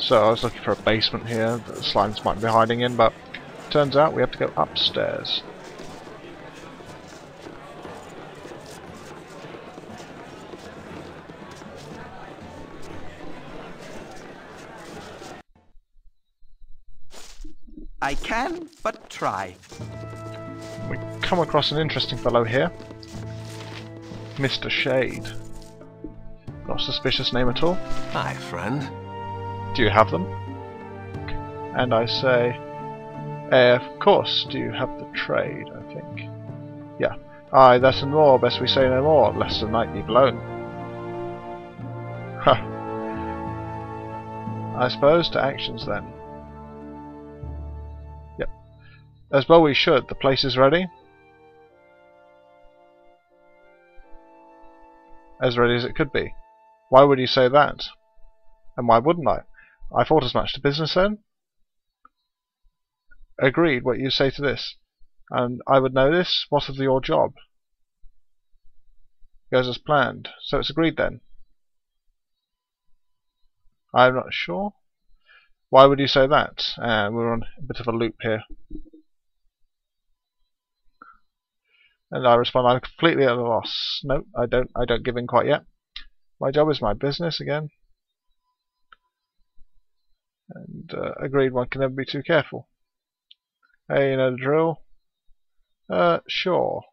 So I was looking for a basement here that the slimes might be hiding in, but turns out we have to go upstairs. I can but try. We come across an interesting fellow here. Mr. Shade. Not a suspicious name at all. Hi, friend. Do you have them? And I say, of course, do you have the trade, I think. Yeah. Aye, that's and more, best we say no more, lest the night be blown. Huh. I suppose to actions then. Yep. As well we should, the place is ready. As ready as it could be. Why would you say that? And why wouldn't I? I thought as much to business then. Agreed, what you say to this. And I would know this, what of your job? Goes as planned, so it's agreed then. I'm not sure. Why would you say that? We're on a bit of a loop here. And I respond, I'm completely at a loss. No, I don't give in quite yet. My job is my business again. And agreed, one can never be too careful. Hey, you know the drill? Sure.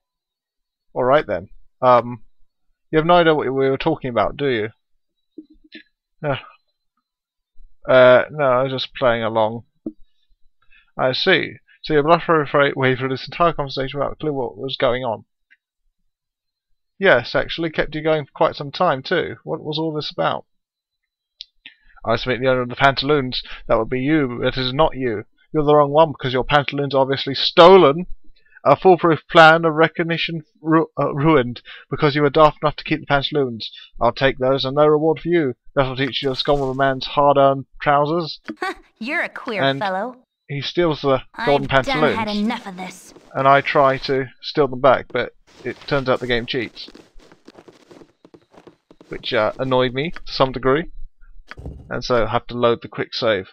Alright then. You have no idea what we were talking about, do you? No, I was just playing along. I see. So you're bluffing away through this entire conversation without a clue what was going on. Yes, actually, kept you going for quite some time too. What was all this about? I submit the owner of the pantaloons. That would be you. It is not you. You're the wrong one because your pantaloons are obviously stolen. A foolproof plan of recognition ruined because you were daft enough to keep the pantaloons. I'll take those and no reward for you. That'll teach you to scorn of a man's hard-earned trousers. You're a queer fellow. He steals the golden pantaloons. I've had enough of this. And I try to steal them back, but it turns out the game cheats. Which annoyed me to some degree. And so I have to load the quick save.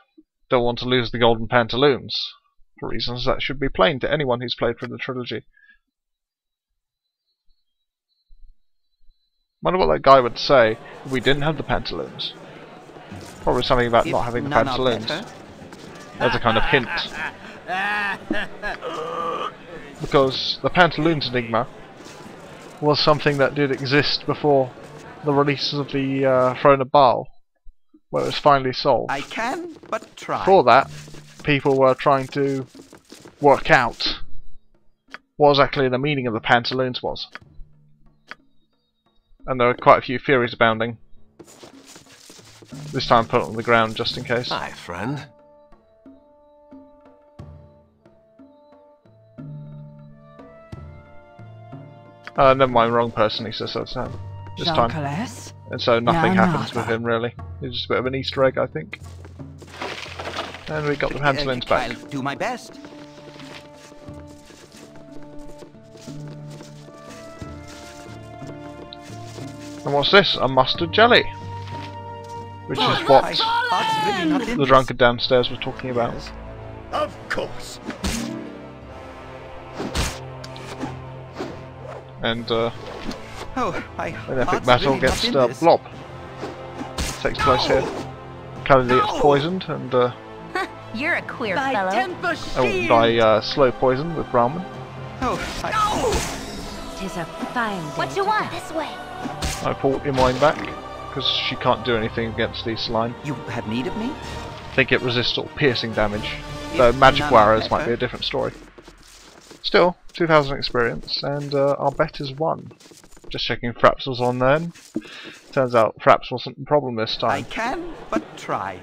Don't want to lose the golden pantaloons. For reasons that should be plain to anyone who's played through the trilogy. Wonder what that guy would say if we didn't have the pantaloons. Probably something about not having the pantaloons. As a kind of hint. Because the pantaloons enigma was something that did exist before the release of the Throne of Baal, where it was finally solved. I can but try. Before that, people were trying to work out what exactly the meaning of the pantaloons was. And there were quite a few theories abounding. This time put it on the ground just in case. Hi, friend. Never mind, wrong person, he says this time. And so nothing happens with him really. It's just a bit of an Easter egg, I think. And we got the pantaloons back. I'll do my best. And what's this? A mustard jelly! Which is what the drunkard downstairs was talking about. Of course. And an epic battle against Blob takes place here. Currently it's poisoned and You're a queer fellow. by slow poison with Brahman. Tis a fine day. What you want? This way. I pull Imoyne back because she can't do anything against these slime. You have need of me? I think it resists all piercing damage, though magic arrows might be a different story. Still, 2,000 experience, and our bet is 1. Just checking Fraps was on then. Turns out Fraps wasn't the problem this time. I can but try.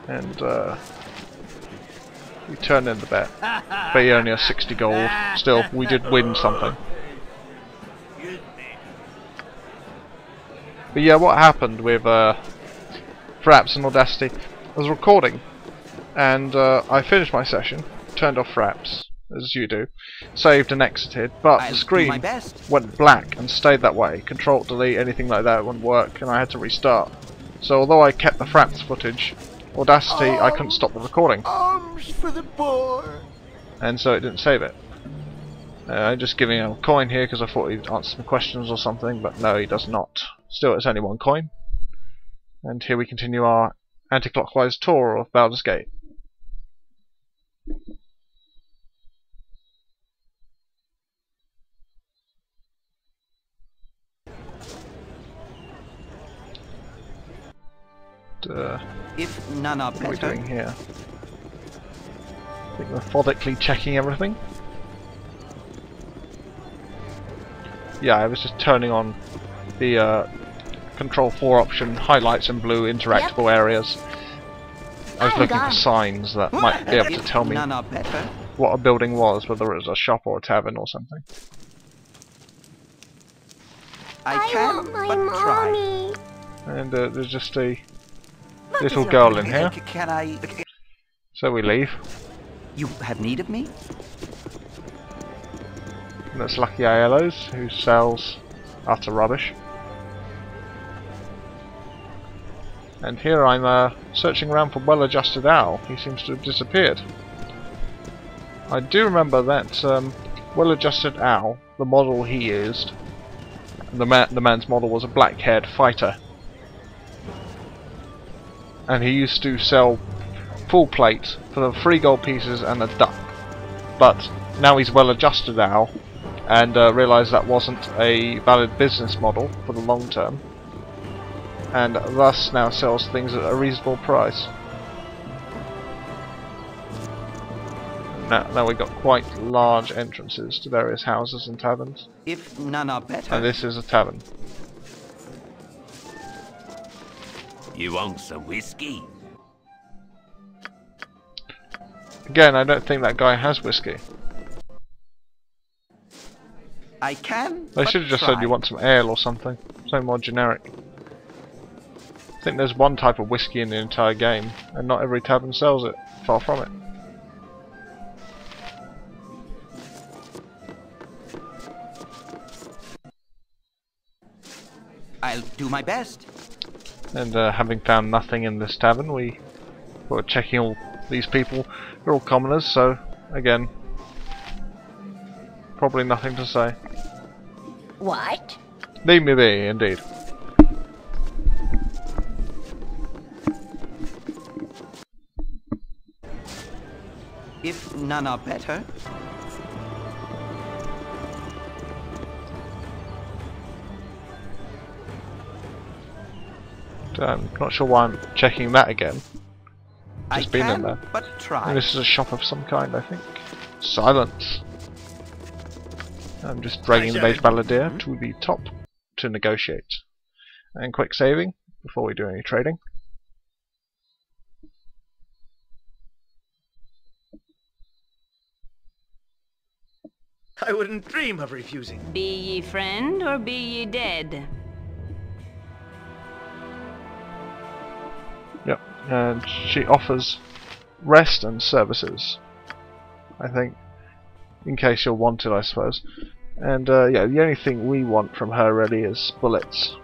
And we turn in the bet. But he only has 60 gold. Still, we did win something. But yeah, what happened with Fraps and Audacity? I was recording, and I finished my session, turned off Fraps, as you do, saved and exited, but the screen went black and stayed that way. Control, delete, anything like that wouldn't work, and I had to restart. So although I kept the Fraps footage, Audacity, I couldn't stop the recording. Arms for the boar. And so it didn't save it. I'm just giving him a coin here because I thought he'd answer some questions or something, but no, he does not. Still, it's only 1 coin. And here we continue our anti-clockwise tour of Baldur's Gate. If none are What are we better, doing here? I think methodically checking everything. Yeah, I was just turning on the Control 4 option, highlights in blue, interactable areas. I was looking for signs that might be able to tell me none are better. what a building was, whether it was a shop or a tavern or something. I can but try. And there's just a little girl in here, Can I? so we leave. You have need of me? And that's Lucky Aiello's, who sells utter rubbish. And here I'm searching around for Well-Adjusted Owl. He seems to have disappeared. I do remember that Well-Adjusted Owl, the model he used, the man's model was a black-haired fighter. And he used to sell full plate for the 3 gold pieces and a duck. But now he's Well-Adjusted Owl, and realised that wasn't a valid business model for the long term, and thus now sells things at a reasonable price. Now we've got quite large entrances to various houses and taverns. If none are better. And this is a tavern. You want some whiskey? Again, I don't think that guy has whiskey. I can. They should have just said you want some ale or something. Something more generic. I think there's one type of whiskey in the entire game, and not every tavern sells it. Far from it. I'll do my best. And having found nothing in this tavern, we were checking all these people. They're all commoners, so again, probably nothing to say. What? Leave me be, indeed. If none are better. I'm not sure why I'm checking that again. Just been in there. But try. And this is a shop of some kind, I think. Silence. I'm just dragging the Beige Balladeer to the top to negotiate. And quick saving before we do any trading. I wouldn't dream of refusing. Be ye friend or be ye dead? Yep, and she offers rest and services, I think, in case you're wanted, I suppose. And yeah, the only thing we want from her really is bullets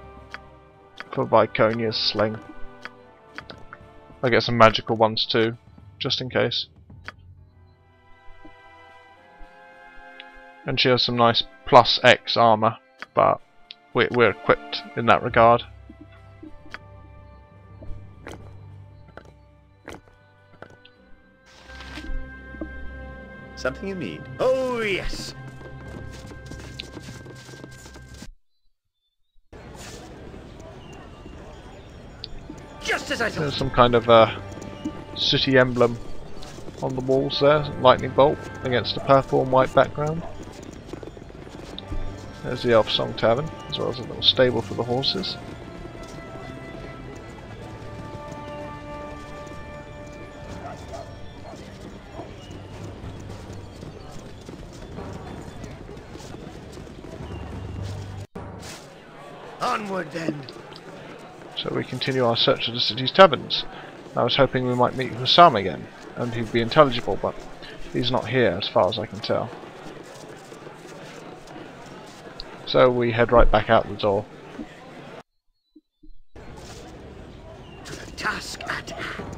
for Viconia's sling. I get some magical ones too, just in case. And she has some nice plus X armor, but we're equipped in that regard. Something you need? Oh, yes! Just as I thought. There's some kind of city emblem on the walls there, lightning bolt against a purple and white background. There's the Elf Song Tavern, as well as a little stable for the horses. Onward then. So we continue our search of the city's taverns. I was hoping we might meet Hussam again, and he'd be intelligible, but he's not here as far as I can tell. So we head right back out the door. task at hand.